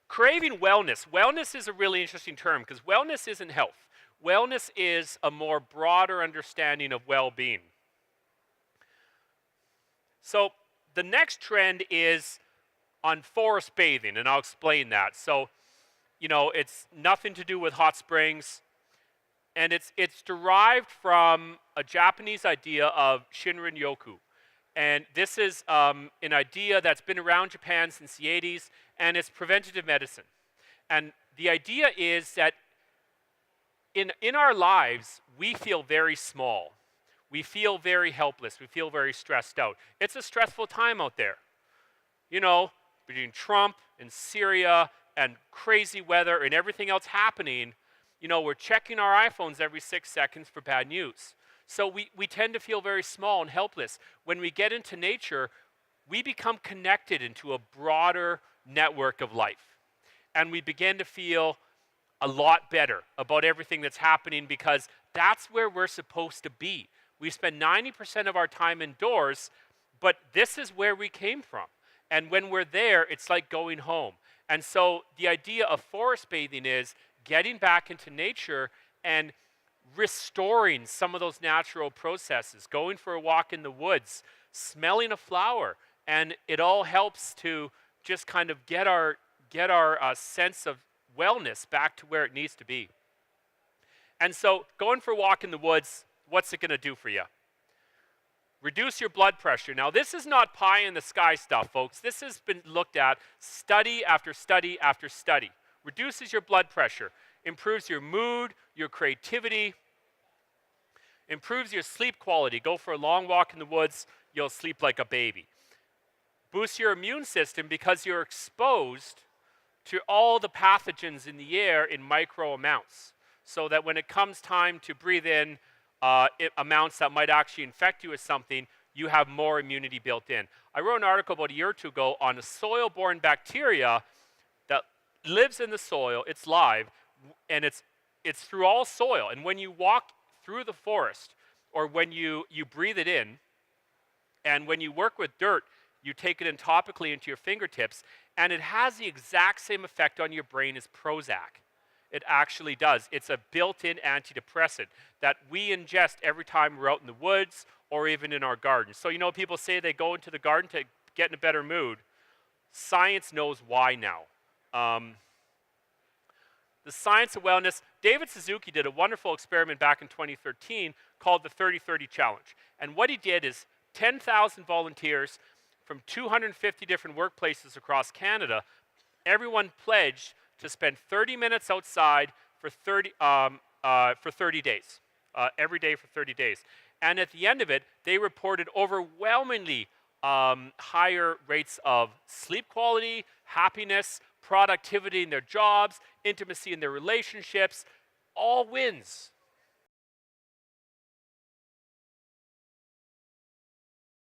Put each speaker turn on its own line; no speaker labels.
Craving wellness. Wellness is a really interesting term because wellness isn't health. Wellness is a more broader understanding of well-being. So the next trend is on forest bathing, and I'll explain that. So, it's nothing to do with hot springs, and it's derived from a Japanese idea of Shinrin-yoku. And this is an idea that's been around Japan since the 80s, and it's preventative medicine. And the idea is that in our lives, we feel very small. We feel very helpless. We feel very stressed out. It's a stressful time out there. Between Trump and Syria and crazy weather and everything else happening, we're checking our iPhones every 6 seconds for bad news. So we tend to feel very small and helpless. When we get into nature, we become connected into a broader network of life. And we begin to feel a lot better about everything that's happening because that's where we're supposed to be. We spend 90% of our time indoors, but this is where we came from. And when we're there, it's like going home. And so the idea of forest bathing is getting back into nature and restoring some of those natural processes, going for a walk in the woods, smelling a flower, and it all helps to just kind of get our sense of wellness back to where it needs to be. And so going for a walk in the woods, what's it going to do for you? Reduce your blood pressure. Now, this is not pie in the sky stuff, folks. This has been looked at study after study after study. Reduces your blood pressure, improves your mood, your creativity, improves your sleep quality. Go for a long walk in the woods, you'll sleep like a baby. Boosts your immune system because you're exposed to all the pathogens in the air in micro amounts, so that when it comes time to breathe in amounts that might actually infect you with something, you have more immunity built in. I wrote an article about a year or two ago on a soil-borne bacteria that lives in the soil. It's live, and it's through all soil. And when you walk through the forest, or when you breathe it in, and when you work with dirt, you take it in topically into your fingertips, and it has the exact same effect on your brain as Prozac. It actually does. It's a built-in antidepressant that we ingest every time we're out in the woods or even in our garden. So people say they go into the garden to get in a better mood. Science knows why now. The science of wellness, David Suzuki did a wonderful experiment back in 2013 called the 30-30 Challenge. And what he did is 10,000 volunteers from 250 different workplaces across Canada, everyone pledged to spend 30 minutes outside for 30 days, every day for 30 days. And at the end of it, they reported overwhelmingly higher rates of sleep quality, happiness, productivity in their jobs, intimacy in their relationships, all wins.